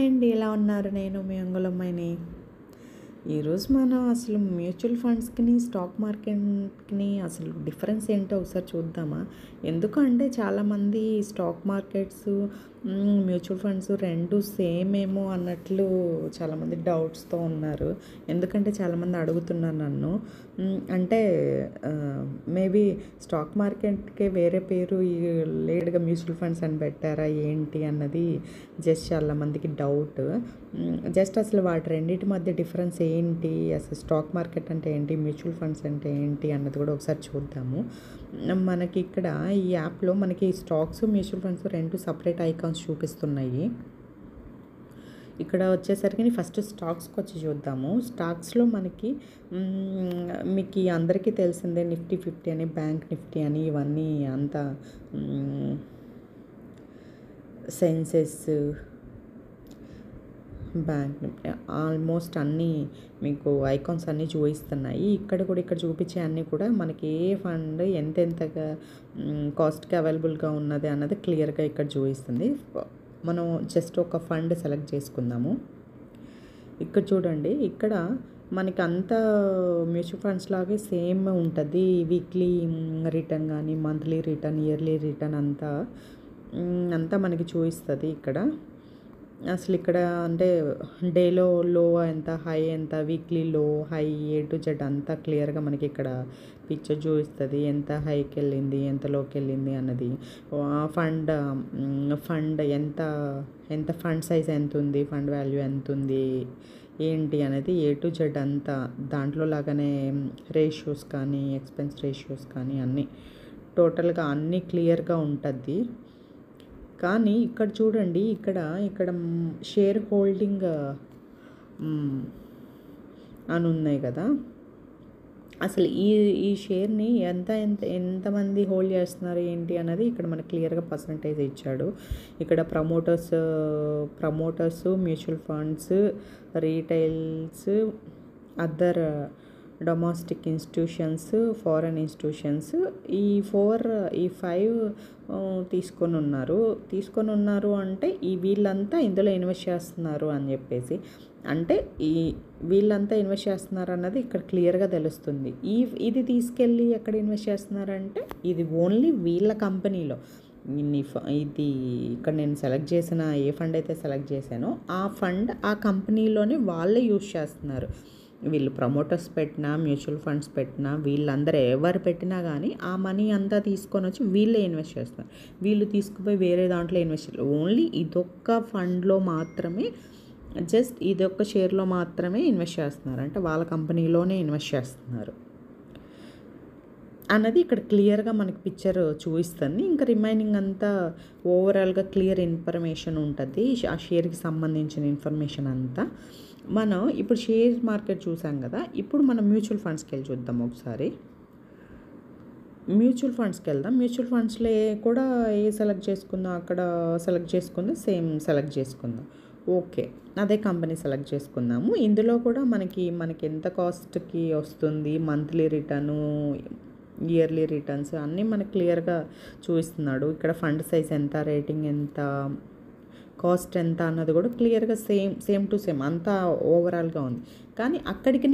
అండి, ఎలా ఉన్నారు? నేను మీ అంగుళమ్మాయిని. ఈరోజు మనం అసలు మ్యూచువల్ ఫండ్స్‌కిని, స్టాక్ మార్కెట్‌కిని అసలు డిఫరెన్స్ ఏంటో ఒకసారి చూద్దామా? ఎందుకంటే చాలామంది stock markets, mutual funds 2 same ఏమో అన్నట్లు చాలామంది డౌట్స్‌తో ఉన్నారు. ఎందుకంటే చాలామంది అడుగుతున్నారు నన్ను. అంటే మేబీ స్టాక్ మార్కెట్‌కే వేరే పేరు లేట్‌గా మ్యూచువల్ ఫండ్స్ అని పెట్టారా ఏంటి అన్నది జస్ట్ చాలామందికి డౌట్. జస్ట్ అసలు వాటి రెండింటి మధ్య డిఫరెన్స్ ఏంటి, అసలు స్టాక్ మార్కెట్ అంటే ఏంటి, మ్యూచువల్ ఫండ్స్ అంటే ఏంటి అన్నది కూడా ఒకసారి చూద్దాము. మనకి ఇక్కడ ఈ యాప్లో మనకి stocks, mutual funds 2 separate icons చూపిస్తున్నాయి. ఇక్కడ వచ్చేసరికి ఫస్ట్ స్టాక్స్కి వచ్చి చూద్దాము. స్టాక్స్లో మనకి మీకు అందరికీ తెలిసిందే నిఫ్టీ 50 అని, బ్యాంక్ నిఫ్టీ అని, ఇవన్నీ అంతా సెన్సెస్, బ్యాంక్ నిఫ్టీ ఆల్మోస్ట్ అన్నీ మీకు ఐకాన్స్ అన్నీ చూపిస్తున్నాయి. ఇక్కడ చూపించే అన్నీ కూడా మనకి ఏ ఫండ్ ఎంతెంతగా కాస్ట్కి అవైలబుల్గా ఉన్నది అన్నది క్లియర్గా ఇక్కడ చూపిస్తుంది. మనం జస్ట్ ఒక ఫండ్ సెలెక్ట్ చేసుకుందాము. ఇక్కడ చూడండి, ఇక్కడ మనకి అంతా మ్యూచువల్ ఫండ్స్ లాగే సేమ్ ఉంటుంది. వీక్లీ రిటర్న్ కానీ, మంత్లీ రిటర్న్, ఇయర్లీ రిటర్న్ అంతా మనకి చూపిస్తుంది. అసలు ఇక్కడ అంటే డేలో లో ఎంత, హై ఎంత, వీక్లీ లో, హై, ఏ టు జెడ్ అంతా క్లియర్గా మనకి ఇక్కడ పిక్చర్ చూపిస్తుంది. ఎంత హైకి వెళ్ళింది, ఎంత లోకి వెళ్ళింది అన్నది, ఫండ్ ఎంత ఫండ్ సైజ్ ఎంత ఉంది, ఫండ్ వాల్యూ ఎంత ఉంది ఏంటి అనేది ఏ టు జెడ్ అంతా దాంట్లో లాగానే రేషియోస్ కానీ, ఎక్స్పెన్స్ రేషియోస్ కానీ అన్నీ టోటల్గా అన్నీ క్లియర్గా ఉంటుంది. కానీ ఇక్కడ చూడండి, ఇక్కడ షేర్ హోల్డింగ్ అని ఉన్నాయి కదా. అసలు ఈ షేర్ని ఎంతమంది హోల్డ్ చేస్తున్నారు ఏంటి అన్నది ఇక్కడ మనకు క్లియర్గా పర్సంటేజ్ ఇచ్చాడు. ఇక్కడ promoters, mutual funds, retails, other domestic institutions, foreign institutions, ఈ 5 తీసుకొని ఉన్నారు అంటే వీళ్ళంతా ఇందులో ఇన్వెస్ట్ చేస్తున్నారు అని చెప్పేసి, అంటే వీళ్ళంతా ఇన్వెస్ట్ చేస్తున్నారు అన్నది ఇక్కడ క్లియర్గా తెలుస్తుంది. ఇది తీసుకెళ్ళి ఎక్కడ ఇన్వెస్ట్ చేస్తున్నారంటే ఇది ఓన్లీ వీళ్ళ కంపెనీలో. ఇది ఇక్కడ నేను సెలెక్ట్ చేసిన ఏ ఫండ్ అయితే సెలెక్ట్ చేశానో ఆ ఫండ్ ఆ కంపెనీలోనే వాళ్ళే యూజ్ చేస్తున్నారు. వీళ్ళు ప్రమోటర్స్ పెట్టినా, మ్యూచువల్ ఫండ్స్ పెట్టినా, వీళ్ళందరూ ఎవరు పెట్టినా కానీ ఆ మనీ అంతా తీసుకొని వచ్చి వీళ్ళే ఇన్వెస్ట్ చేస్తున్నారు. వీళ్ళు తీసుకుపోయి వేరే దాంట్లో ఇన్వెస్ట్ చేస్తారు. ఓన్లీ ఇదొక్క ఫండ్లో మాత్రమే, జస్ట్ ఇదొక్క షేర్లో మాత్రమే ఇన్వెస్ట్ చేస్తున్నారు. అంటే వాళ్ళ కంపెనీలోనే ఇన్వెస్ట్ చేస్తున్నారు అన్నది ఇక్కడ క్లియర్గా మనకి పిక్చర్ చూపిస్తుంది. ఇంకా రిమైనింగ్ అంతా ఓవరాల్గా క్లియర్ ఇన్ఫర్మేషన్ ఉంటుంది, ఆ షేర్కి సంబంధించిన ఇన్ఫర్మేషన్ అంతా. మనం ఇప్పుడు షేర్ మార్కెట్ చూసాం కదా, ఇప్పుడు మనం మ్యూచువల్ ఫండ్స్కి వెళ్ళి చూద్దాం ఒకసారి. మ్యూచువల్ ఫండ్స్కి వెళ్దాం. మ్యూచువల్ ఫండ్స్లో కూడా ఏ సెలెక్ట్ చేసుకుందాం, అక్కడ సెలెక్ట్ చేసుకుందాం, సేమ్ సెలెక్ట్ చేసుకుందాం. ఓకే, అదే కంపెనీ సెలెక్ట్ చేసుకుందాము. ఇందులో కూడా మనకి ఎంత కాస్ట్కి వస్తుంది, మంత్లీ రిటర్ను, ఇయర్లీ రిటర్న్స్ అన్నీ మనకు క్లియర్గా చూపిస్తున్నాడు. ఇక్కడ ఫండ్ సైజ్ ఎంత, రేటింగ్ ఎంత, కాస్ట్ ఎంత అన్నది కూడా క్లియర్గా సేమ్ టు సేమ్ అంతా ఓవరాల్గా ఉంది. కానీ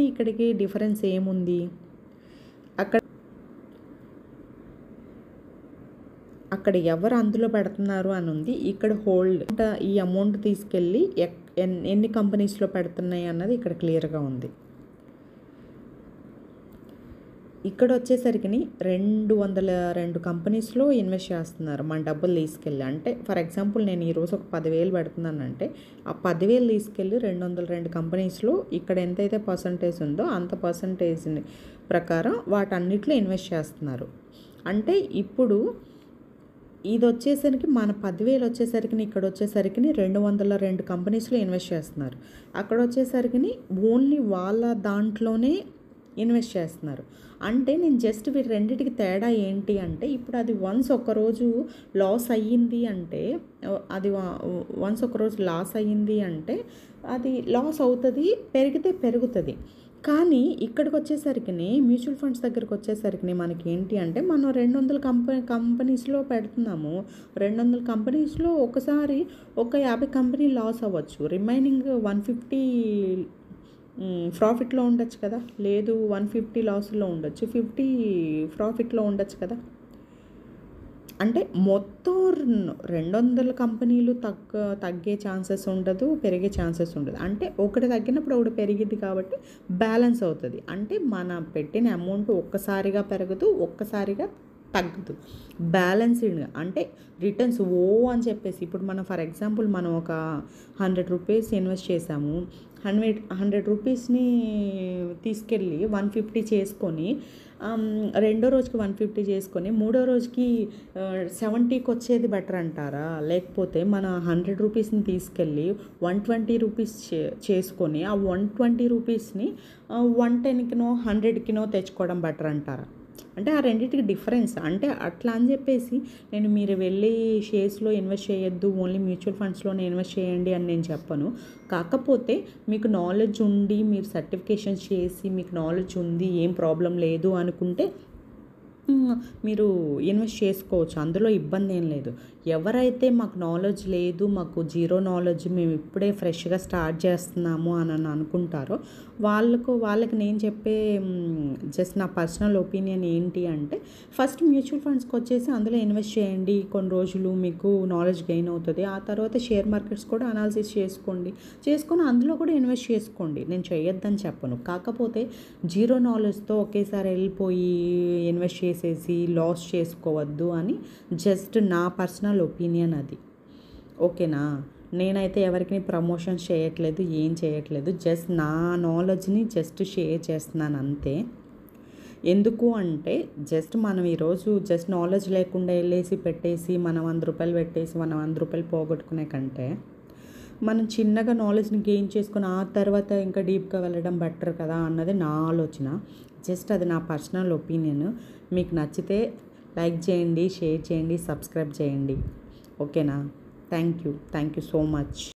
ఇక్కడికి డిఫరెన్స్ ఏముంది, అక్కడ ఎవరు అందులో పెడుతున్నారు అని ఉంది. ఇక్కడ హోల్డ్ ఈ అమౌంట్ తీసుకెళ్ళి ఎన్ని కంపెనీస్లో పెడుతున్నాయి అన్నది ఇక్కడ క్లియర్గా ఉంది. ఇక్కడ వచ్చేసరికి 202 కంపెనీస్లో ఇన్వెస్ట్ చేస్తున్నారు మన డబ్బులు తీసుకెళ్ళి. అంటే ఫర్ ఎగ్జాంపుల్ నేను ఈరోజు ఒక 10,000 పెడుతున్నానంటే ఆ 10,000 తీసుకెళ్ళి 202 కంపెనీస్లో ఇక్కడ ఎంతైతే పర్సంటేజ్ ఉందో అంత పర్సంటేజ్ ప్రకారం వాటన్నిటిలో ఇన్వెస్ట్ చేస్తున్నారు. అంటే ఇప్పుడు ఇది వచ్చేసరికి మన 10,000 వచ్చేసరికి ఇక్కడ వచ్చేసరికి 202 కంపెనీస్లో ఇన్వెస్ట్ చేస్తున్నారు. అక్కడ వచ్చేసరికి ఓన్లీ వాళ్ళ దాంట్లోనే ఇన్వెస్ట్ చేస్తున్నారు. అంటే నేను జస్ట్ వీటి రెండింటికి తేడా ఏంటి అంటే, ఇప్పుడు అది వన్స్ ఒకరోజు లాస్ అయ్యింది అంటే, అది లాస్ అవుతుంది, పెరిగితే పెరుగుతుంది. కానీ ఇక్కడికొచ్చేసరికిని మ్యూచువల్ ఫండ్స్ దగ్గరకొచ్చేసరికిని మనకేంటి అంటే మనం 200 కంపెనీస్‌లో పెడుతున్నాము. 200 కంపెనీస్‌లో ఒకసారి ఒక 50 కంపెనీ లాస్ అవ్వచ్చు. రిమైనింగ్ 150 ప్రాఫిట్‌లో ఉండొచ్చు కదా! లేదు 150 లాస్‌లో ఉండొచ్చు. 50 ప్రాఫిట్‌లో ఉండొచ్చు కదా! అంటే మొత్తం 200 కంపెనీలు తగ్గే ఛాన్సెస్ ఉండదు, పెరిగే ఛాన్సెస్ ఉండదు. అంటే ఒకటి తగ్గినప్పుడు ఒకటి పెరిగిద్ది కాబట్టి బ్యాలెన్స్ అవుతది. అంటే మన పెట్టిన అమౌంట్ ఒక్కసారిగా పెరగదు, ఒక్కసారిగా తగ్గదు. బ్యాలెన్స్‌డ్‌గా అంటే రిటర్న్స్ అని చెప్పేసి ఇప్పుడు మనం ఫర్ ఎగ్జాంపుల్ మనం ఒక 100 రూపీస్ ఇన్వెస్ట్ చేసాము. 100 రూపీస్‌ని తీసుకెళ్ళి 150 చేసుకొని రెండో రోజుకి 150 చేసుకొని మూడో రోజుకి 70కి వచ్చేది బెటర్ అంటారా? లేకపోతే మన 100 రూపీస్‌ని తీసుకెళ్ళి 120 రూపీస్ చేసుకొని ఆ 120 రూపీస్‌ని 110కినో 100కినో తెచ్చుకోవడం బెటర్ అంటారా? అంటే ఆ రెండిటికి డిఫరెన్స్. అంటే అట్లా అని చెప్పేసి మీరు వెళ్ళి షేర్స్‌లో ఇన్వెస్ట్ చేయొద్దు, ఓన్లీ మ్యూచువల్ ఫండ్స్‌లోనే ఇన్వెస్ట్ చేయండి అని నేను చెప్పను. కాకపోతే మీకు నాలెడ్జ్ ఉండి, మీరు సర్టిఫికేషన్స్ చేసి, మీకు నాలెడ్జ్ ఉంది, ఏం ప్రాబ్లమ్ లేదు అనుకుంటే మీరు ఇన్వెస్ట్ చేసుకోవచ్చు. అందులో ఇబ్బందేం లేదు. ఎవరైతే మాకు నాలెడ్జ్ లేదు, మాకు జీరో నాలెడ్జ్, మేము ఇప్పుడే ఫ్రెష్‌గా స్టార్ట్ చేస్తున్నాము అని అనుకుంటారో వాళ్ళకి నేను చెప్పే జస్ట్ నా పర్సనల్ ఒపీనియన్ ఏంటి అంటే ఫస్ట్ మ్యూచువల్ ఫండ్స్‌కి వచ్చేసి అందులో ఇన్వెస్ట్ చేయండి. కొన్ని రోజులు మీకు నాలెడ్జ్ గెయిన్ అవుతుంది. ఆ తర్వాత షేర్ మార్కెట్స్ కూడా అనాలిసిస్ చేసుకొని అందులో కూడా ఇన్వెస్ట్ చేసుకోండి. నేను చేయొద్దని చెప్పను. కాకపోతే జీరో నాలెడ్జ్‌తో ఒకేసారి వెళ్ళిపోయి ఇన్వెస్ట్ చేసేసి లాస్ చేసుకోవద్దు అని జస్ట్ నా పర్సనల్ ఒపీనియన్ అది. ఓకేనా? నేనైతే ఎవరికి ప్రమోషన్స్ చేయట్లేదు, ఏం చేయట్లేదు. జస్ట్ నా నాలెడ్జ్‌ని జస్ట్ షేర్ చేస్తున్నాను అంతే. ఎందుకు అంటే జస్ట్ మనం ఈరోజు జస్ట్ నాలెడ్జ్ లేకుండా వెళ్ళేసి పెట్టేసి మనం రూ. 100 పెట్టేసి మనం రూ. 100 పోగొట్టుకునే కంటే మనం చిన్నగా నాలెడ్జ్‌ని గెయిన్ చేసుకొని ఆ తర్వాత ఇంకా డీప్‌గా వెళ్ళడం బెటర్ కదా అన్నది నా ఆలోచన. జస్ట్ అది నా పర్సనల్ ఒపీనియన్. మీకు నచ్చితే లైక్ చేయండి, షేర్ చేయండి, సబ్స్క్రైబ్ చేయండి. ఓకేనా? Thank you so much.